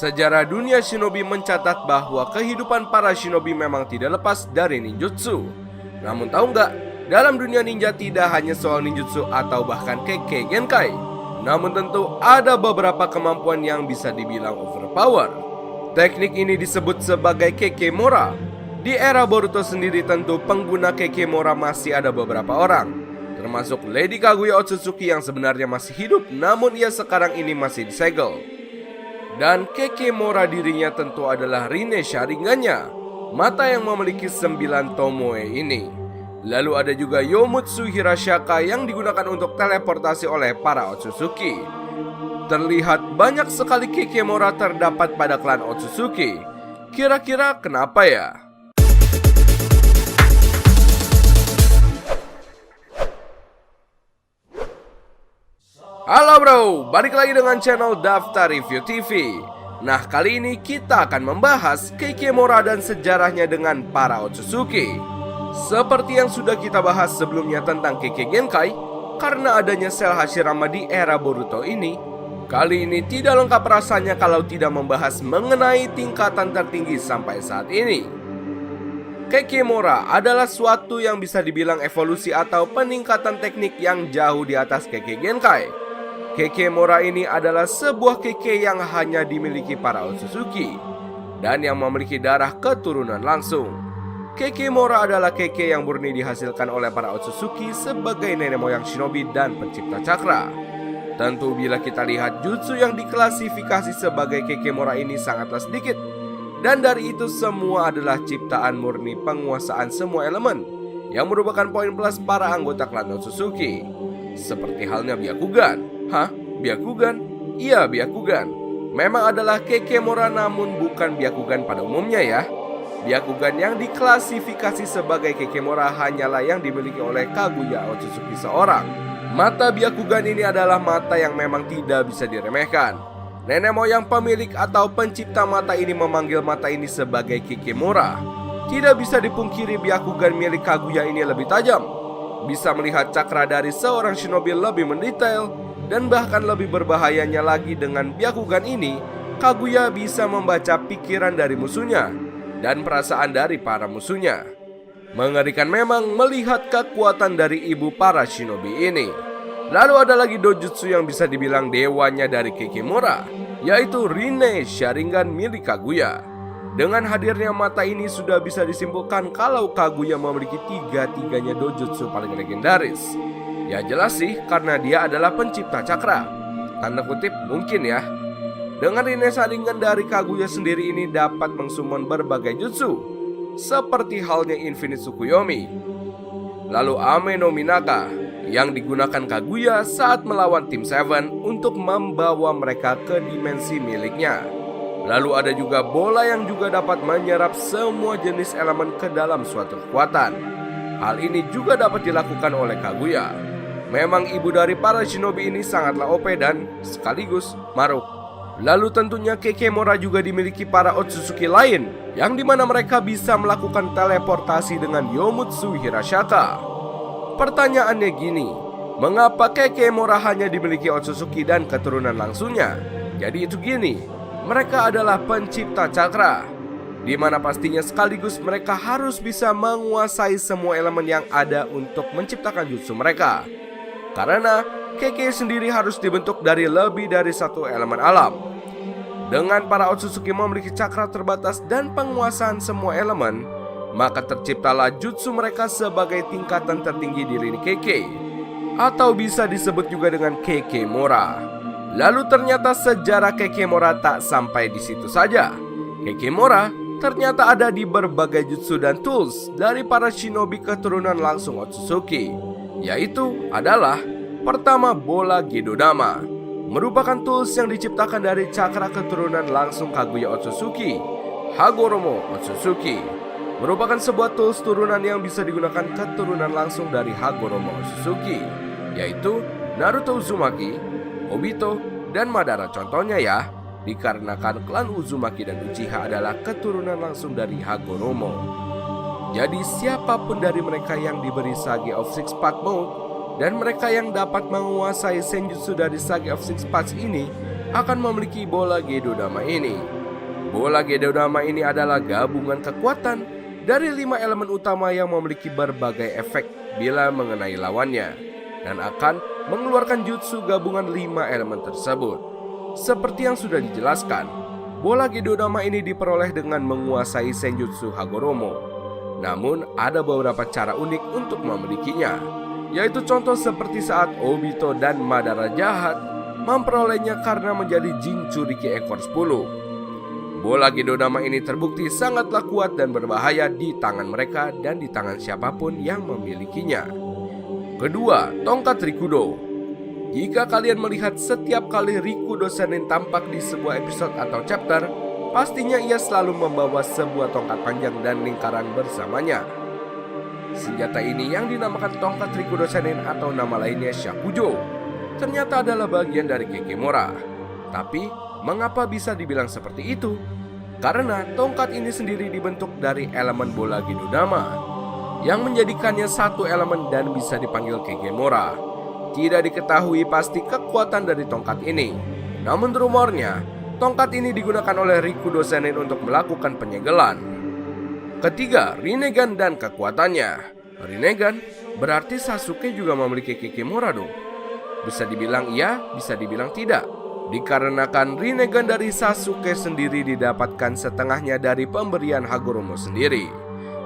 Sejarah dunia shinobi mencatat bahwa kehidupan para shinobi memang tidak lepas dari ninjutsu. Namun tahu nggak, dalam dunia ninja tidak hanya soal ninjutsu atau bahkan Kekkei Genkai. Namun tentu ada beberapa kemampuan yang bisa dibilang overpower. Teknik ini disebut sebagai Kekemora. Di era Boruto sendiri tentu pengguna Kekemora masih ada beberapa orang, termasuk Lady Kaguya Otsutsuki yang sebenarnya masih hidup, namun ia sekarang ini masih disegel. Dan Kekemora dirinya tentu adalah Rinne Sharingannya, mata yang memiliki 9 tomoe ini. Lalu ada juga Yomutsu Hirashaka yang digunakan untuk teleportasi oleh para Otsutsuki. Terlihat banyak sekali Kekemora terdapat pada klan Otsutsuki. Kira-kira kenapa ya? Halo bro, balik lagi dengan channel Daftar Review TV. Nah, kali ini kita akan membahas Kekemora dan sejarahnya dengan para Otsutsuki. Seperti yang sudah kita bahas sebelumnya tentang Kekkei Genkai, karena adanya sel Hashirama di era Boruto ini, kali ini tidak lengkap rasanya kalau tidak membahas mengenai tingkatan tertinggi sampai saat ini. Kekemora adalah suatu yang bisa dibilang evolusi atau peningkatan teknik yang jauh di atas Kekkei Genkai. Kekemora ini adalah sebuah Kekkei yang hanya dimiliki para Otsutsuki dan yang memiliki darah keturunan langsung. Kekemora adalah Kekkei yang murni dihasilkan oleh para Otsutsuki sebagai nenek moyang shinobi dan pencipta cakra. Tentu bila kita lihat jutsu yang diklasifikasi sebagai Kekemora ini sangatlah sedikit, dan dari itu semua adalah ciptaan murni penguasaan semua elemen yang merupakan poin plus para anggota klan Otsutsuki. Seperti halnya Byakugan. Hah? Byakugan? Iya, Byakugan. Memang adalah Kekemora namun bukan Byakugan pada umumnya ya. Byakugan yang diklasifikasi sebagai Kekemora hanyalah yang dimiliki oleh Kaguya Otsutsuki seorang. Mata Byakugan ini adalah mata yang memang tidak bisa diremehkan. Nenek moyang pemilik atau pencipta mata ini memanggil mata ini sebagai Kekemora. Tidak bisa dipungkiri Byakugan milik Kaguya ini lebih tajam, bisa melihat cakra dari seorang shinobi lebih mendetail. Dan bahkan lebih berbahayanya lagi, dengan Byakugan ini Kaguya bisa membaca pikiran dari musuhnya dan perasaan dari para musuhnya. Mengerikan memang melihat kekuatan dari ibu para shinobi ini. Lalu ada lagi dojutsu yang bisa dibilang dewanya dari Kekemora, yaitu Rinne Sharingan milik Kaguya. Dengan hadirnya mata ini sudah bisa disimpulkan kalau Kaguya memiliki tiga-tiganya dojutsu paling legendaris. Ya jelas sih, karena dia adalah pencipta cakra. Tanda kutip mungkin ya. Dengan Rinne Sharingan dari Kaguya sendiri ini dapat mensummon berbagai jutsu, seperti halnya Infinite Tsukuyomi. Lalu Ame no Minaka yang digunakan Kaguya saat melawan Team 7 untuk membawa mereka ke dimensi miliknya. Lalu ada juga bola yang juga dapat menyerap semua jenis elemen ke dalam suatu kekuatan. Hal ini juga dapat dilakukan oleh Kaguya. Memang ibu dari para shinobi ini sangatlah OP dan sekaligus maruk. Lalu tentunya Kekemora juga dimiliki para Otsutsuki lain, yang dimana mereka bisa melakukan teleportasi dengan Yomutsu Hirashaka. Pertanyaannya gini, mengapa Kekemora hanya dimiliki Otsutsuki dan keturunan langsungnya? Jadi itu gini, mereka adalah pencipta cakra, di mana pastinya sekaligus mereka harus bisa menguasai semua elemen yang ada untuk menciptakan jutsu mereka. Karena Kekkei sendiri harus dibentuk dari lebih dari satu elemen alam. Dengan para Otsutsuki memiliki cakra terbatas dan penguasaan semua elemen, maka terciptalah jutsu mereka sebagai tingkatan tertinggi di lini Kekkei, atau bisa disebut juga dengan Kekemora. Lalu ternyata sejarah Kekemora tak sampai di situ saja. Kekemora ternyata ada di berbagai jutsu dan tools dari para shinobi keturunan langsung Otsutsuki, yaitu adalah pertama bola Gedodama, merupakan tools yang diciptakan dari cakra keturunan langsung Kaguya Otsutsuki. Hagoromo Otsutsuki merupakan sebuah tools turunan yang bisa digunakan keturunan langsung dari Hagoromo Otsutsuki, yaitu Naruto Uzumaki, Obito, dan Madara contohnya ya, dikarenakan klan Uzumaki dan Uchiha adalah keturunan langsung dari Hagoromo. Jadi siapapun dari mereka yang diberi Sage of Six Paths Mode dan mereka yang dapat menguasai senjutsu dari Sage of Six Paths ini akan memiliki bola Gedodama ini. Bola Gedodama ini adalah gabungan kekuatan dari 5 elemen utama yang memiliki berbagai efek bila mengenai lawannya, dan akan mengeluarkan jutsu gabungan 5 elemen tersebut. Seperti yang sudah dijelaskan, bola Gedodama ini diperoleh dengan menguasai Senjutsu Hagoromo. Namun ada beberapa cara unik untuk memilikinya, yaitu contoh seperti saat Obito dan Madara jahat memperolehnya karena menjadi Jinchuriki ekor 10. Bola Gedodama ini terbukti sangatlah kuat dan berbahaya di tangan mereka dan di tangan siapapun yang memilikinya. Kedua, tongkat Rikudo. Jika kalian melihat setiap kali Rikudo Sennin tampak di sebuah episode atau chapter, pastinya ia selalu membawa sebuah tongkat panjang dan lingkaran bersamanya. Senjata ini yang dinamakan tongkat Rikudo Sennin atau nama lainnya Shakujo, ternyata adalah bagian dari Kekemora. Tapi, mengapa bisa dibilang seperti itu? Karena tongkat ini sendiri dibentuk dari elemen bola Gedodama, yang menjadikannya satu elemen dan bisa dipanggil Kekemora. Tidak diketahui pasti kekuatan dari tongkat ini, namun rumornya tongkat ini digunakan oleh Rikudo Sennin untuk melakukan penyegelan. Ketiga, Rinnegan dan kekuatannya. Rinnegan berarti Sasuke juga memiliki Kekemora dong. Bisa dibilang iya, bisa dibilang tidak. Dikarenakan Rinnegan dari Sasuke sendiri didapatkan setengahnya dari pemberian Hagoromo sendiri,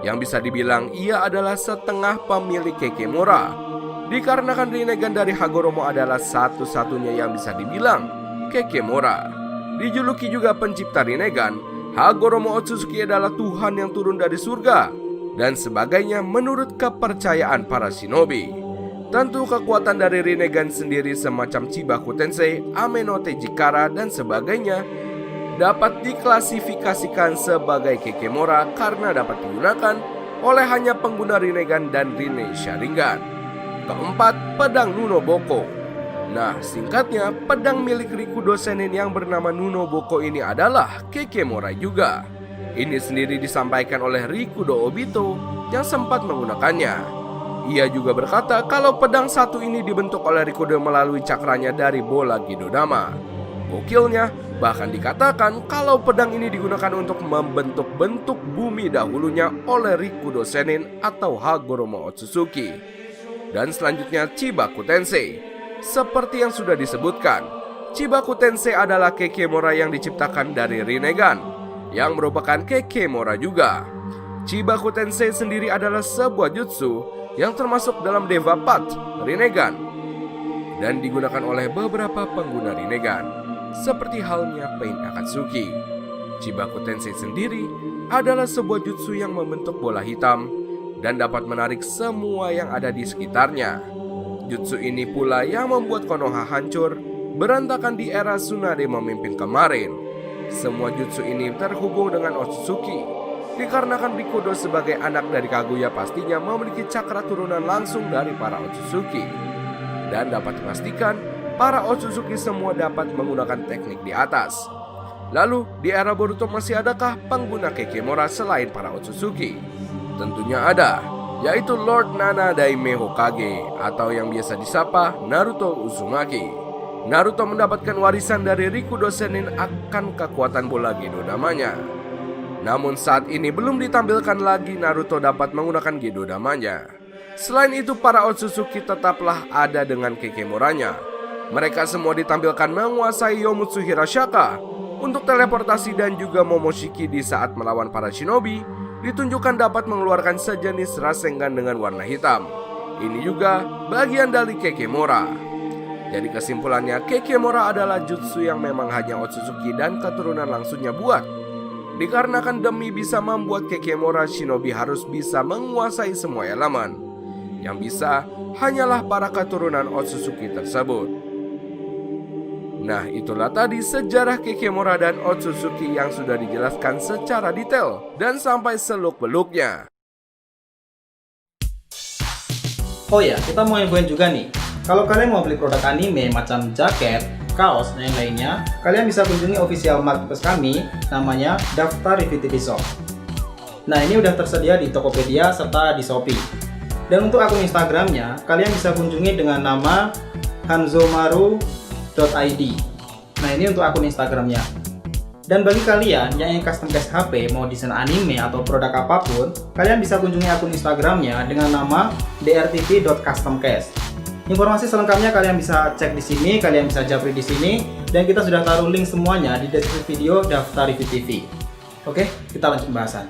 yang bisa dibilang ia adalah setengah pemilik Kekemora. Dikarenakan Rinnegan dari Hagoromo adalah satu-satunya yang bisa dibilang Kekemora. Dijuluki juga pencipta Rinnegan, Hagoromo Otsutsuki adalah Tuhan yang turun dari surga, dan sebagainya menurut kepercayaan para shinobi. Tentu kekuatan dari Rinnegan sendiri semacam Chibaku Tensei, Ame no Tejikara, dan sebagainya dapat diklasifikasikan sebagai Kekemora karena dapat digunakan oleh hanya pengguna Rinnegan dan Rinne Sharingan. Keempat, pedang Nunoboko. Nah, singkatnya, pedang milik Rikudo Sennin yang bernama Nunoboko ini adalah Kekemora juga. Ini sendiri disampaikan oleh Rikudo Obito yang sempat menggunakannya. Ia juga berkata kalau pedang satu ini dibentuk oleh Rikudo melalui cakranya dari bola Gedodama. Gokilnya, bahkan dikatakan kalau pedang ini digunakan untuk membentuk bentuk bumi dahulunya oleh Rikudo Sennin atau Hagoromo Otsutsuki. Dan selanjutnya Chibaku Tensei. Seperti yang sudah disebutkan, Chibaku Tensei adalah Kekemora yang diciptakan dari Rinnegan, yang merupakan Kekemora juga. Chibaku Tensei sendiri adalah sebuah jutsu yang termasuk dalam Deva Path Rinnegan, dan digunakan oleh beberapa pengguna Rinnegan, seperti halnya Pain Akatsuki. Chibaku Tensei sendiri adalah sebuah jutsu yang membentuk bola hitam dan dapat menarik semua yang ada di sekitarnya. Jutsu ini pula yang membuat Konoha hancur, berantakan di era Tsunade memimpin kemarin. Semua jutsu ini terhubung dengan Otsutsuki, dikarenakan Rikudo sebagai anak dari Kaguya pastinya memiliki cakra turunan langsung dari para Otsutsuki. Dan dapat dipastikan, para Otsutsuki semua dapat menggunakan teknik di atas. Lalu, di era Boruto masih adakah pengguna Kekemora selain para Otsutsuki? Tentunya ada, yaitu Lord Nana Daime Hokage atau yang biasa disapa Naruto Uzumaki. Naruto mendapatkan warisan dari Rikudo Sennin akan kekuatan bola Gedodamanya. Namun saat ini belum ditampilkan lagi Naruto dapat menggunakan Gedodamanya. Selain itu para Otsutsuki tetaplah ada dengan Kekemoranya. Mereka semua ditampilkan menguasai Yomutsu Hirashaka untuk teleportasi dan juga Momoshiki di saat melawan para shinobi. Ditunjukkan dapat mengeluarkan sejenis Rasengan dengan warna hitam. Ini juga bagian dari Kekemora. Jadi kesimpulannya, Kekemora adalah jutsu yang memang hanya Otsutsuki dan keturunan langsungnya buat. Dikarenakan demi bisa membuat Kekemora, shinobi harus bisa menguasai semua elemen. Yang bisa hanyalah para keturunan Otsutsuki tersebut. Nah, itulah tadi sejarah Kekemora dan Otsutsuki yang sudah dijelaskan secara detail dan sampai seluk-beluknya. Oh ya, kita mau infoin juga nih. Kalau kalian mau beli produk anime macam jaket, kaos, dan yang lainnya, kalian bisa kunjungi official marketplace kami, namanya Daftar Review TV Shop. Nah, ini udah tersedia di Tokopedia serta di Shopee. Dan untuk akun Instagramnya, kalian bisa kunjungi dengan nama hanzomaru.id. Nah, ini untuk akun Instagramnya. Dan bagi kalian yang ingin custom case HP, mau desain anime atau produk apapun, kalian bisa kunjungi akun Instagramnya dengan nama drtv.customcase. Informasi selengkapnya kalian bisa cek di sini, kalian bisa japri di sini, dan kita sudah taruh link semuanya di deskripsi video Daftar Review TV. Oke, kita lanjut pembahasan.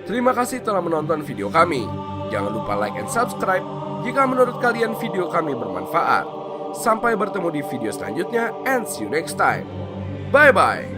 Terima kasih telah menonton video kami. Jangan lupa like and subscribe jika menurut kalian video kami bermanfaat. Sampai bertemu di video selanjutnya and see you next time. Bye-bye.